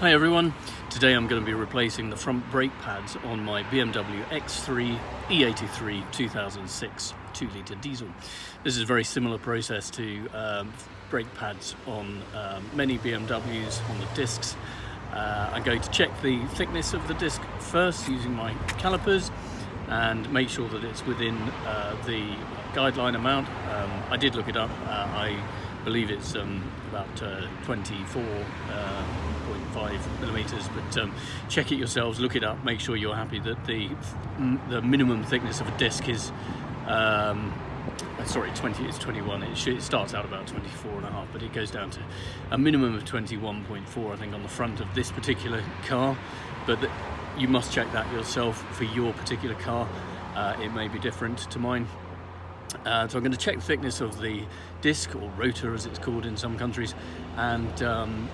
Hi everyone, today I'm going to be replacing the front brake pads on my BMW X3 E83 2006 2-litre diesel. This is a very similar process to brake pads on many BMWs on the discs. I'm going to check the thickness of the disc first using my calipers and make sure that it's within the guideline amount. I did look it up. I believe it's about 24.5 millimeters, but check it yourselves, look it up, make sure you're happy that the minimum thickness of a disc is sorry, it's 21. It starts out about 24.5, but it goes down to a minimum of 21.4 I think on the front of this particular car, but you must check that yourself for your particular car. It may be different to mine. So I'm going to check the thickness of the disc, or rotor as it's called in some countries, and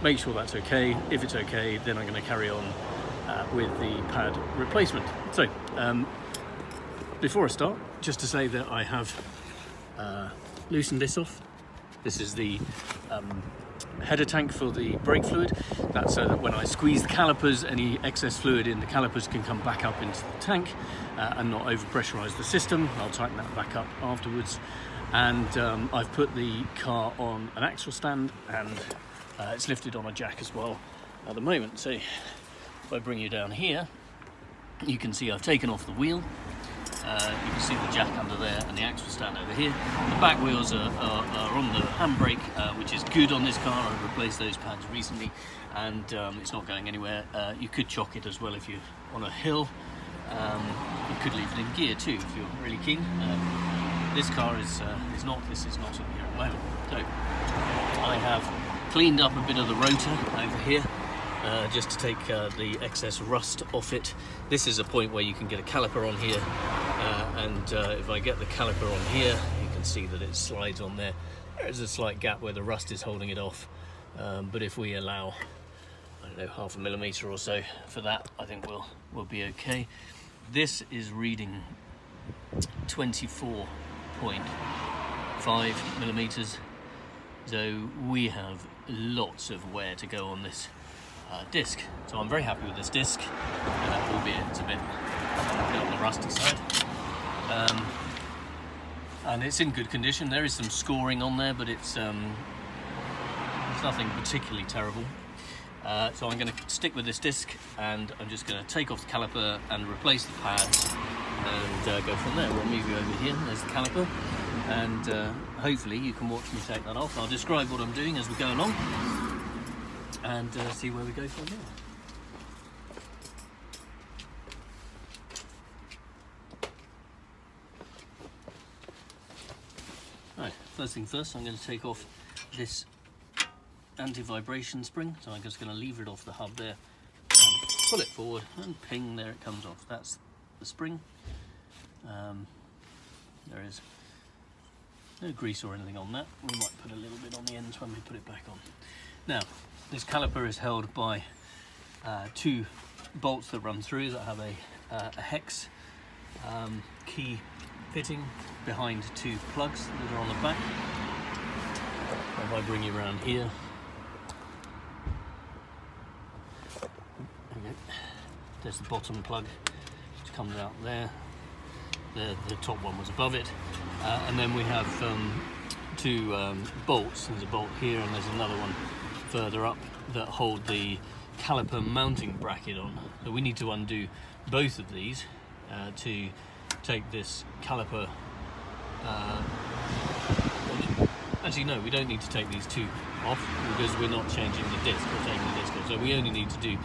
make sure that's okay. If it's okay, then I'm going to carry on with the pad replacement. So before I start, just to say that I have loosened this off. This is the header tank for the brake fluid. That's so that when I squeeze the calipers, any excess fluid in the calipers can come back up into the tank and not over-pressurize the system. I'll tighten that back up afterwards. And I've put the car on an axle stand, and it's lifted on a jack as well at the moment. So if I bring you down here, you can see I've taken off the wheel. You can see the jack under there and the axle stand over here. The back wheels are on the handbrake, which is good on this car. I've replaced those pads recently, and it's not going anywhere. You could chock it as well if you're on a hill. You could leave it in gear too if you're really keen. This car is not in gear at the moment. So I have cleaned up a bit of the rotor over here, just to take the excess rust off it. This is a point where you can get a caliper on here, and if I get the caliper on here, you can see that it slides on there. There's a slight gap where the rust is holding it off, but if we allow, I don't know, 0.5 millimeter or so for that, I think we'll be okay. This is reading 24.5 millimeters, so we have lots of wear to go on this disc. So I'm very happy with this disc, albeit it's a bit on the rusty side, and it's in good condition. There is some scoring on there, but it's nothing particularly terrible. So I'm going to stick with this disc, and I'm just going to take off the caliper and replace the pads and go from there. We'll move you over here. There's the caliper, and hopefully you can watch me take that off. I'll describe what I'm doing as we go along and see where we go from there. Right, first thing first, I'm going to take off this anti-vibration spring. So I'm just going to lever it off the hub there and pull it forward, and ping, there it comes off. That's the spring. There is no grease or anything on that. We might put a little bit on the ends when we put it back on. Now, this caliper is held by two bolts that run through that have a hex key fitting behind two plugs that are on the back. If I bring you around here, okay, there's the bottom plug which comes out there. The top one was above it, and then we have two bolts. There's a bolt here and there's another one further up that hold the caliper mounting bracket on. So we need to undo both of these to take this caliper. Actually, no, we don't need to take these two off because we're not changing the disc or taking the disc off. So we only need to do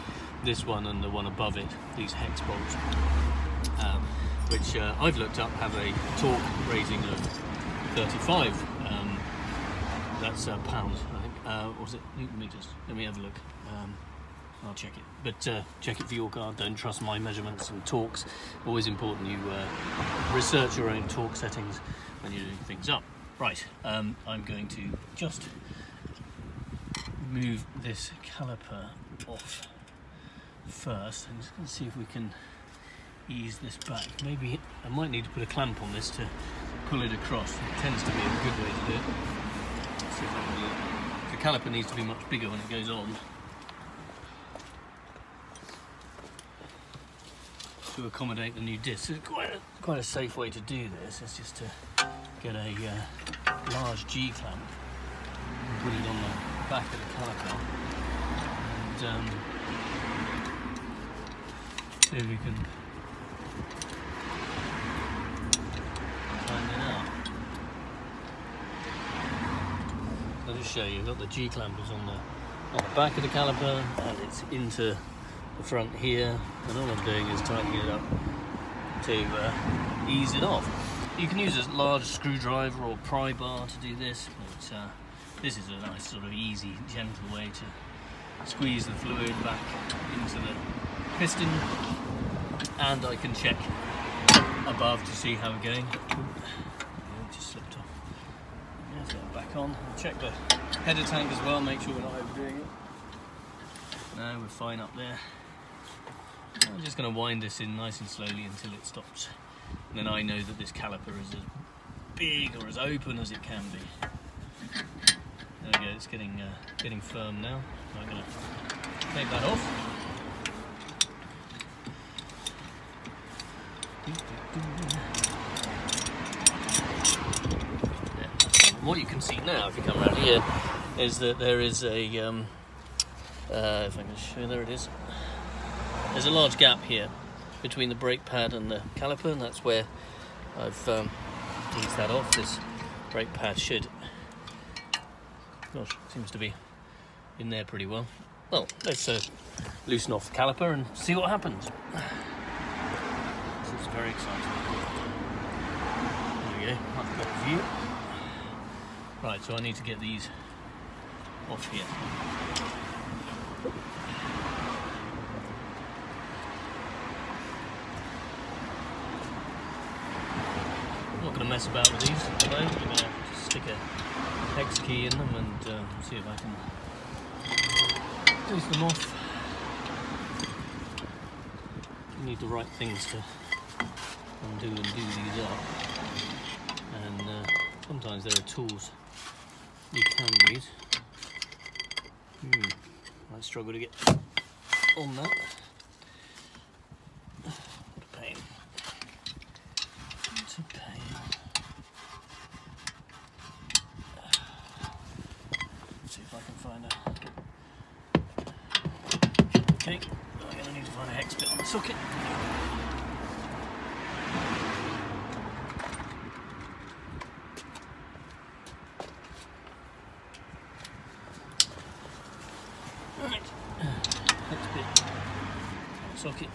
this one and the one above it, these hex bolts, which I've looked up have a torque rating of 35. That's pounds, I think. Or was it Newton meters? Let me have a look. I'll check it. But check it for your car. Don't trust my measurements and torques. Always important you research your own torque settings when you're doing things up. Right, I'm going to just move this caliper off first. I'm just going to see if we can ease this back. Maybe I might need to put a clamp on this to pull it across. It tends to be a good way to do it. Let's see if I can do it. The caliper needs to be much bigger when it goes on. to accommodate the new disc. It's quite a safe way to do this. It's just to get a large G-clamp and put it on the back of the caliper and see if you can find it out. I'll just show you. You've got the G-clamp is on the back of the caliper and it's into the front here, and all I'm doing is tightening it up to ease it off. You can use a large screwdriver or pry bar to do this, but this is a nice sort of easy, gentle way to squeeze the fluid back into the piston, and I can check above to see how we're going. It just slipped off. Yeah, so back on. I'll check the header tank as well, make sure we're not overdoing it. No, we're fine up there. I'm just going to wind this in nice and slowly until it stops. And then I know that this caliper is as big or as open as it can be. There we go, it's getting firm now. I'm going to take that off. What you can see now, if you come around here, is that there is a, if I can show, there it is. There's a large gap here between the brake pad and the caliper, and that's where I've eased that off. This brake pad should, gosh, seems to be in there pretty well. Well, let's loosen off the caliper and see what happens. This is very exciting. There we go, much better view. Right, so I need to get these off here. I'm not going to mess about with these today. I'm going to just stick a hex key in them and see if I can loose them off. You need the right things to undo and do these up, and sometimes there are tools you can use. Might struggle to get on that. What a pain. It's a pain. Let's see if I can find a... Okay, I'm going to need to find a hex bit on the socket. Right, hex bit on the socket.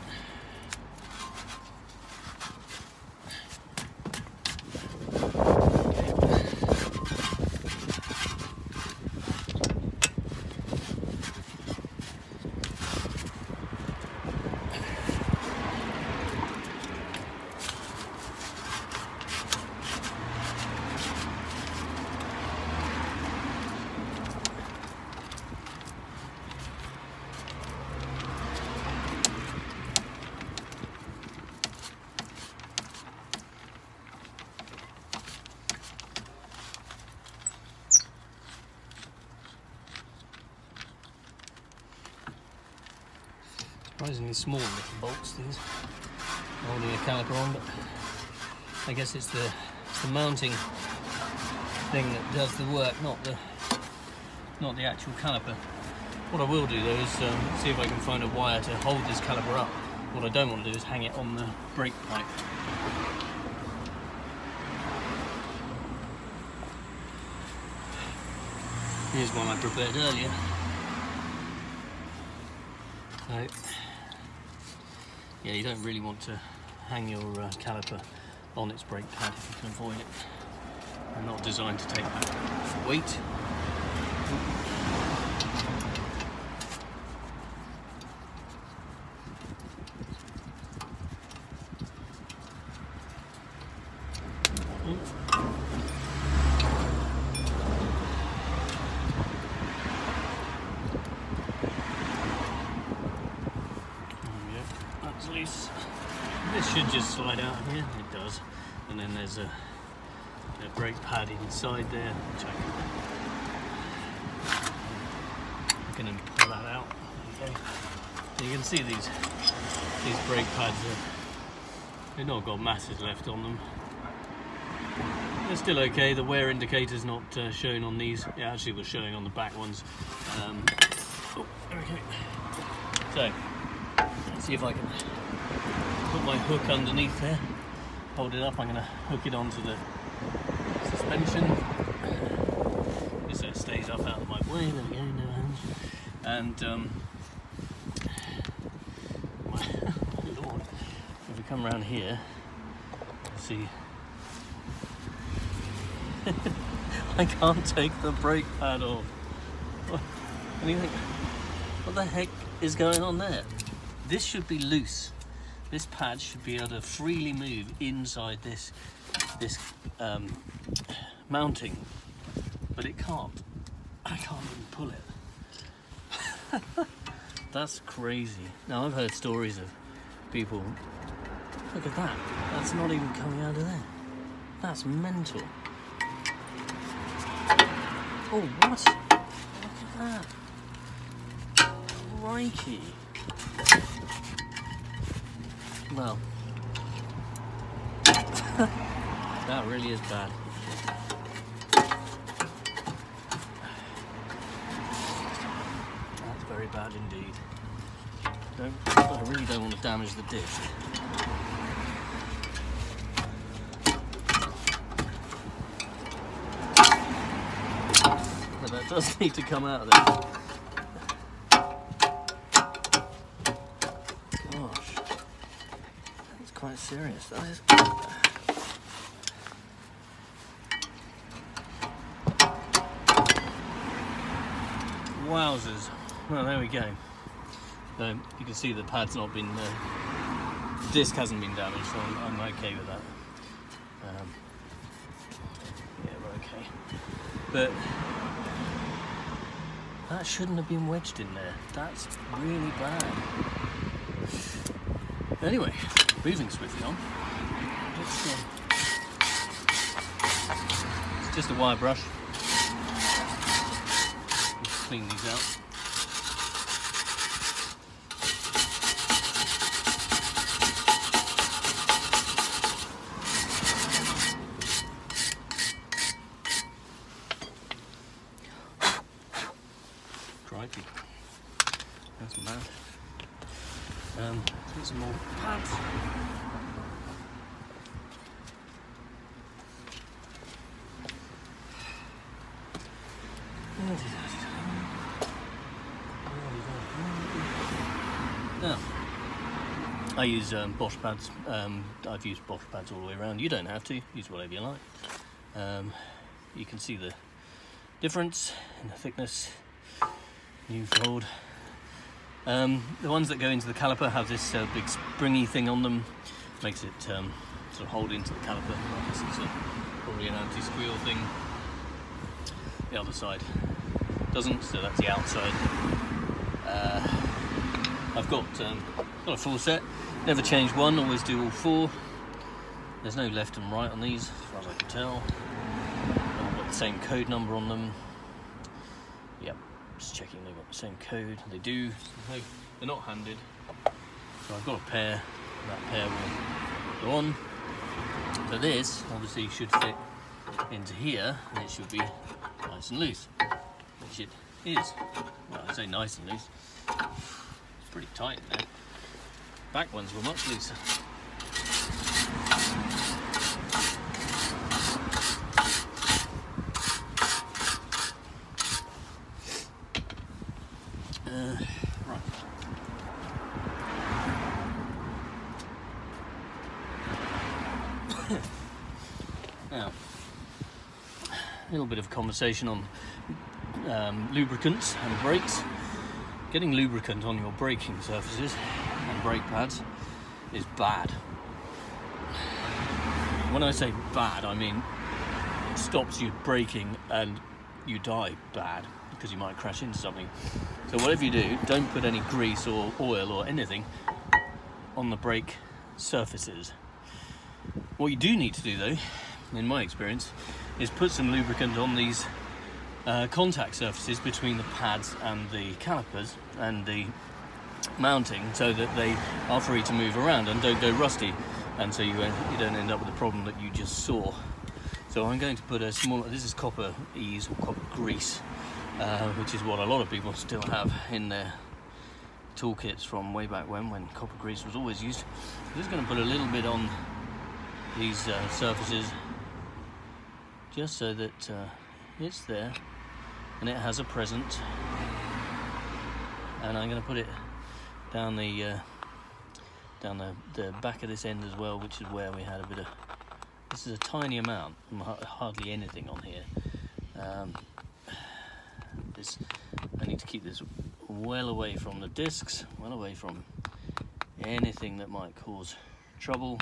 Surprisingly small little bolts, these, holding a caliper on, but I guess it's the mounting thing that does the work, not the actual caliper. What I will do though is see if I can find a wire to hold this caliper up. What I don't want to do is hang it on the brake pipe. Here's one I prepared earlier. So, yeah, you don't really want to hang your caliper on its brake pad if you can avoid it. They're not designed to take that weight. Loose. This should just slide out here. It does. And then there's a brake pad inside there, which I can pull that out. Okay. So you can see these brake pads are They've not got masses left on them. They're still okay. The wear indicator's not showing on these. It actually was showing on the back ones. Oh, there we go. So, let's see if I can put my hook underneath there. Hold it up. I'm going to hook it onto the suspension. Just so it stays up out of my way. There we go, no hands. And, my lord, if we come around here, see, I can't take the brake pad off. And you think, what the heck is going on there? This should be loose. This pad should be able to freely move inside this mounting, but it can't. I can't even pull it. That's crazy. Now, I've heard stories of people. Look at that. That's not even coming out of there. That's mental. Oh, what? Look at that. Crikey. Well, that really is bad. That's very bad indeed. I really don't want to damage the disc. But that does need to come out of there. Gosh, that's quite serious. That is. Wowzers. Well, there we go. You can see the pad's not been, the disc hasn't been damaged, so I'm okay with that. Yeah, we're okay. But that shouldn't have been wedged in there. That's really bad. Anyway, moving swiftly on. It's just a wire brush. Just clean these out. Crikey, that's mad. Let's get some more pads. Now, I use Bosch pads. I've used Bosch pads all the way around. You don't have to, use whatever you like. You can see the difference in the thickness. New fold. The ones that go into the caliper have this big springy thing on them, makes it sort of hold into the caliper. I guess it's probably an anti-squeal thing. The other side doesn't, so that's the outside. I've got a full set, never change one, always do all four. There's no left and right on these, as far as I can tell. I've got the same code number on them. Yep. Just checking they've got the same code. They do. No, they're not handed. So I've got a pair. That pair will go on. So this obviously should fit into here, and it should be nice and loose, which it is. Well, I say nice and loose. It's pretty tight in there. Back ones were much looser. Right. Now, a little bit of conversation on lubricants and brakes. Getting lubricant on your braking surfaces and brake pads is bad. When I say bad, I mean it stops you braking and you die bad, because you might crash into something. So whatever you do, don't put any grease or oil or anything on the brake surfaces. What you do need to do though, in my experience, is put some lubricant on these contact surfaces between the pads and the calipers and the mounting, so that they are free to move around and don't go rusty. and so you don't end up with the problem that you just saw. So I'm going to put a small, this is copper ease or copper grease, which is what a lot of people still have in their toolkits from way back when copper grease was always used. I'm just going to put a little bit on these surfaces, just so that it's there and it has a present. And I'm going to put it down the back of this end as well, which is where we had a bit of, this is a tiny amount, hardly anything on here. I need to keep this well away from the discs, well away from anything that might cause trouble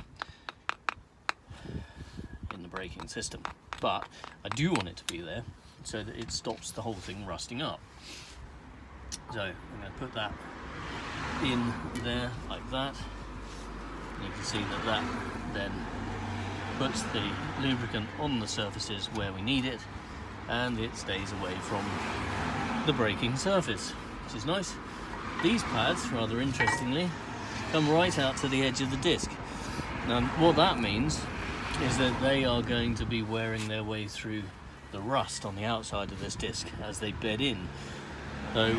in the braking system. But I do want it to be there so that it stops the whole thing rusting up. So I'm going to put that in there like that. You can see that that then puts the lubricant on the surfaces where we need it, and it stays away from the braking surface, which is nice. These pads, rather interestingly, come right out to the edge of the disc. Now what that means is that they are going to be wearing their way through the rust on the outside of this disc as they bed in. So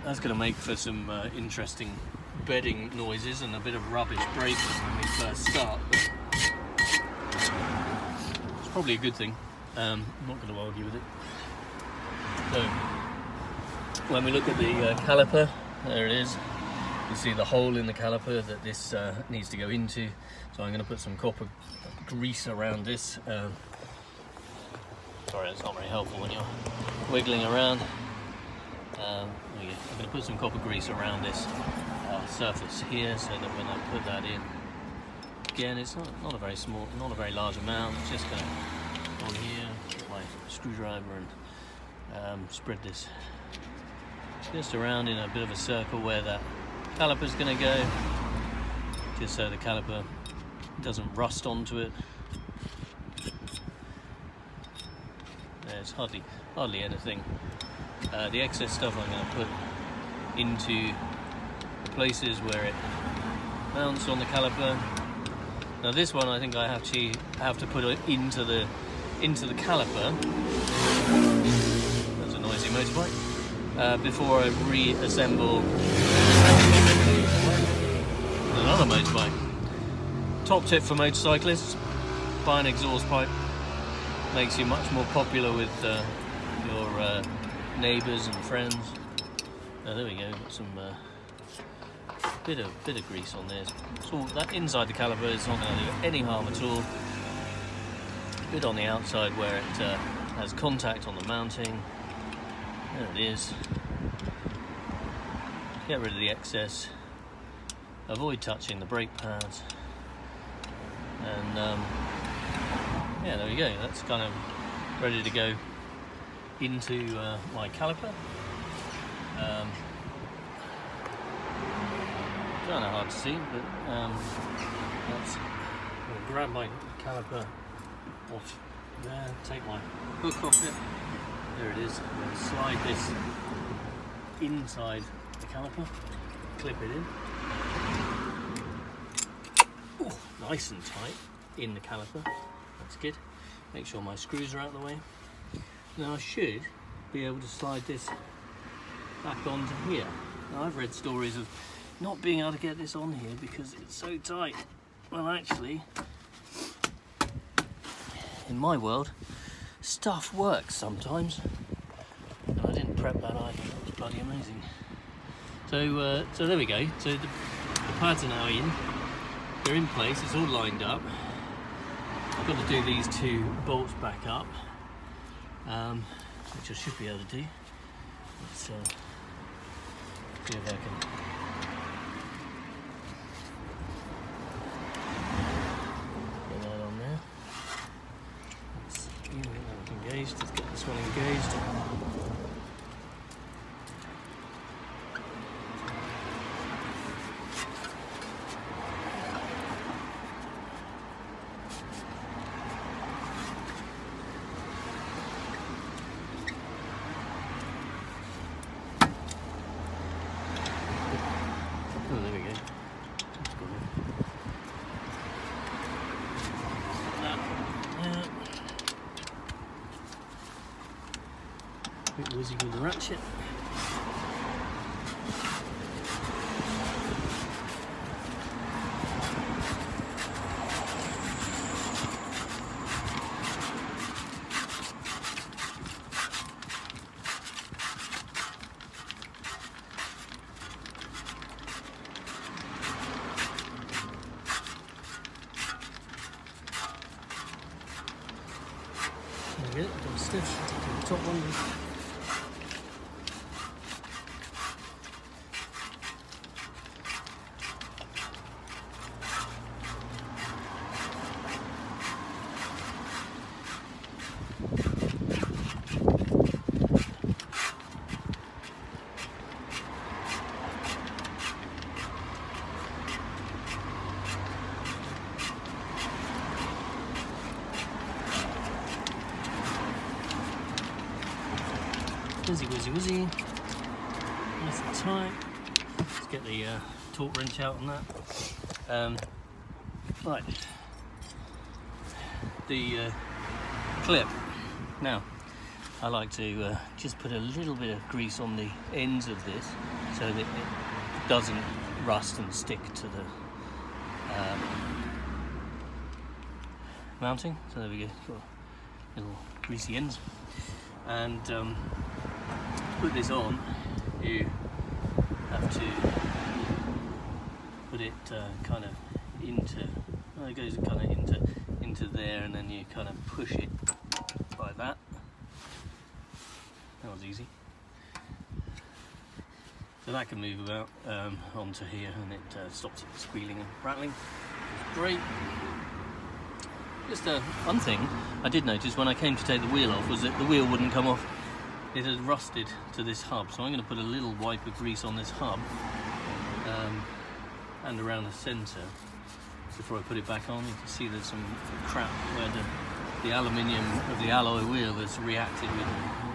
that's going to make for some interesting bedding noises and a bit of rubbish braking when we first start. But it's probably a good thing. I'm not going to argue with it. So when we look at the caliper, there it is. You see the hole in the caliper that this needs to go into. So I'm going to put some copper grease around this. Sorry, it's not very helpful when you're wiggling around. I'm going to put some copper grease around this surface here, so that when I put that in, again, it's not a very small, not a very large amount. It's just going to on here, with my screwdriver, and spread this just around in a bit of a circle where that caliper is going to go, just so the caliper doesn't rust onto it. There's hardly anything. The excess stuff I'm going to put into the places where it mounts on the caliper. Now this one I think I have to put it into the caliper. That's a noisy motorbike. Before I reassemble another motorbike. Top tip for motorcyclists: buy an exhaust pipe. Makes you much more popular with your neighbours and friends. There we go. Got some bit of grease on there. So that inside the caliper is not going to do any harm at all. A bit on the outside where it has contact on the mounting. There it is. Get rid of the excess. Avoid touching the brake pads. And yeah, there we go. That's kind of ready to go into my caliper. Kind of hard to see, but I'll grab my caliper off there, take my hook off it. There it is. I'm going to slide this inside the caliper, clip it in. Ooh, nice and tight in the caliper. That's good. Make sure my screws are out of the way. Now I should be able to slide this back onto here. Now I've read stories of not being able to get this on here because it's so tight. Well, actually, in my world, stuff works sometimes. And I didn't prep that either. It was bloody amazing. So, so there we go. So the pads are now in. They're in place. It's all lined up. I've got to do these two bolts back up, which I should be able to do. Let's see if I can. Get that on there. Let's get that engaged. Let's get this one engaged. whizzing with the ratchet. There we go, done stiff, taking the top one. Whizzy, whizzy, whizzy. Nice and tight. Let's get the torque wrench out on that. Right. The clip. Now, I like to just put a little bit of grease on the ends of this so that it doesn't rust and stick to the mounting. So there we go. Got little greasy ends. And to put this on, you have to put it kind of into, well, it goes kind of into there, and then you kind of push it like that. That was easy. So that can move about onto here, and it stops it squealing and rattling. It's great. Just one thing I did notice when I came to take the wheel off was that the wheel wouldn't come off. It had rusted to this hub, so I'm going to put a little wipe of grease on this hub and around the centre before I put it back on. You can see there's some crap where the aluminium of the alloy wheel has reacted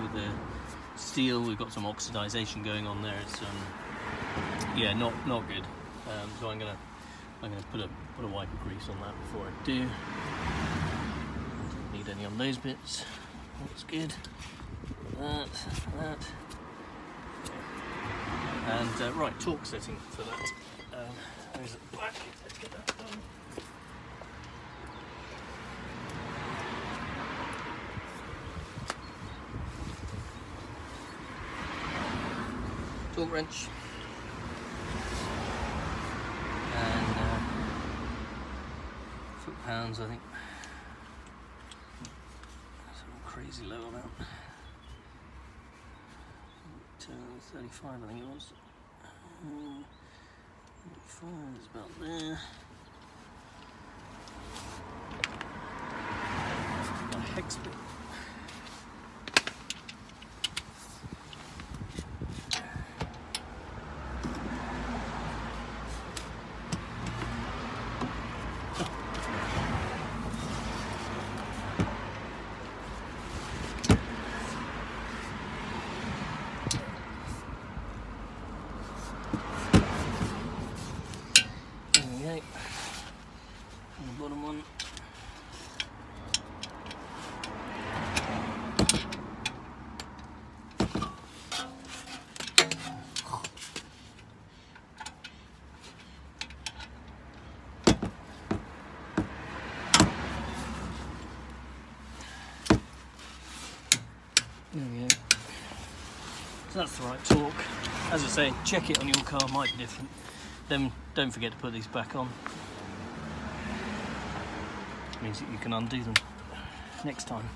with the steel. We've got some oxidisation going on there. It's yeah, not good. So I'm gonna put a wipe of grease on that before I do. Don't need any on those bits. That's good. That. And right, torque setting for that. There's a back. Let's get that done. Torque wrench. And foot-pounds, I think. That's a crazy low amount. 35, I think it was. 35 is about there. A hex bit. And the bottom one. There we go. So that's the right torque. As I say, check it on your car, might be different. Then don't forget to put these back on. It means that you can undo them next time.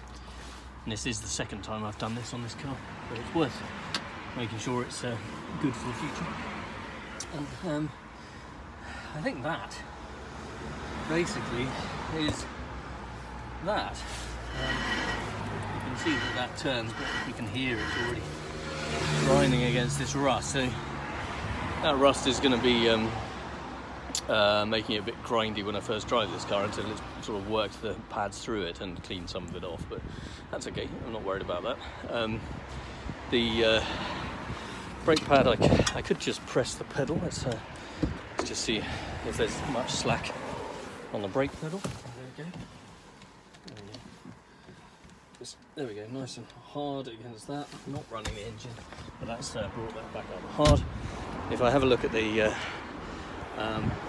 And this is the second time I've done this on this car, but it's worth making sure it's good for the future. And I think that basically is that. You can see that turns, but you can hear it's already grinding against this rust. So that rust is going to be making it a bit grindy when I first drive this car until it's sort of worked the pads through it and cleaned some of it off, but that's okay, I'm not worried about that. The brake pad, I could just press the pedal. Let's just see if there's much slack on the brake pedal. There we go. There we go, nice and hard against that. I'm not running the engine, but that's brought that back up hard. If I have a look at the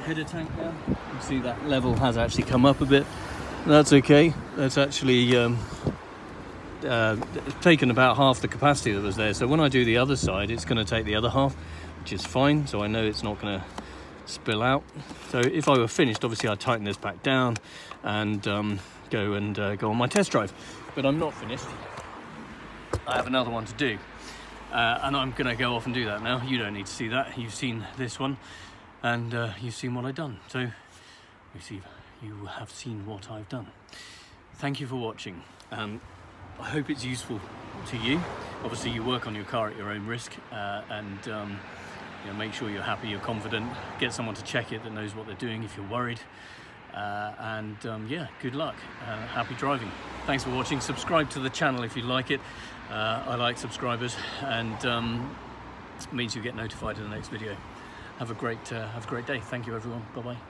header tank now, you can see that level has actually come up a bit. That's okay. That's actually taken about half the capacity that was there. So when I do the other side, it's going to take the other half, which is fine. So I know it's not going to spill out. So if I were finished, obviously I'd tighten this back down and go on my test drive. But I'm not finished. I have another one to do, and I'm going to go off and do that now. You don't need to see that. You've seen this one, and you've seen what I've done. So you have seen what I've done. Thank you for watching. I hope it's useful to you. Obviously, you work on your car at your own risk, and you know, make sure you're happy, you're confident. Get someone to check it that knows what they're doing if you're worried. Yeah, good luck. Happy driving. Thanks for watching. Subscribe to the channel if you like it. I like subscribers, and it means you get notified in the next video. Have a great day. Thank you, everyone. Bye bye.